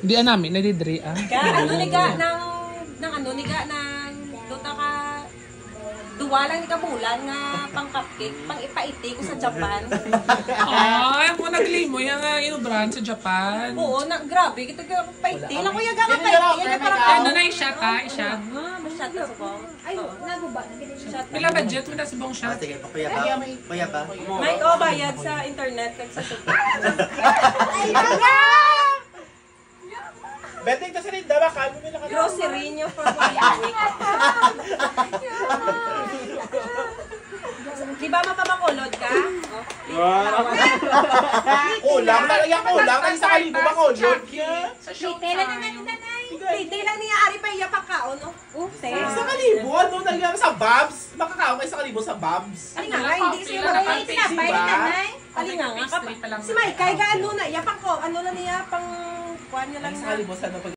Di namin, nadidri ah. Ano niga ng luta ka duwa lang ni kabulan nga pang cupcake, pang ipaiti ko sa Japan. Ay, ako naglimo yung inubrahan sa Japan. Oo, grabe, kita ka paiti. Lang ko yaga ka paiti, yaga parang Ano na i-shot ha? I-shot. masyat na sa bong. Ay, naguba. Pila budget mo na sa bong shot? Sige, pakuya ka. Pakuya ka. May ko bayad sa internet nagsasabi. Ay, baga! Betting kasi rin daw, kalmo nila ka. Grocery niyo for 1 week. Di ba mapamakulod ka? Kulang, nalagyan kulang. Ay, sa kalibo ba ko? Lord niya. Sa show Tela na nanay. Hindi lang niya ari pa iya pagkaon, no? Sa kalibo, ano? Nalagyan sa Babs. Makakaon kayo sa kalibo sa Babs. Ali nga nga, hindi siya marami. Tinapay na nanay. Ali nga nga. Si Mike, kaya gaano na, iya pang ko, ano na niya, pang kuhan niya lang Sa na. kalibo, sana pag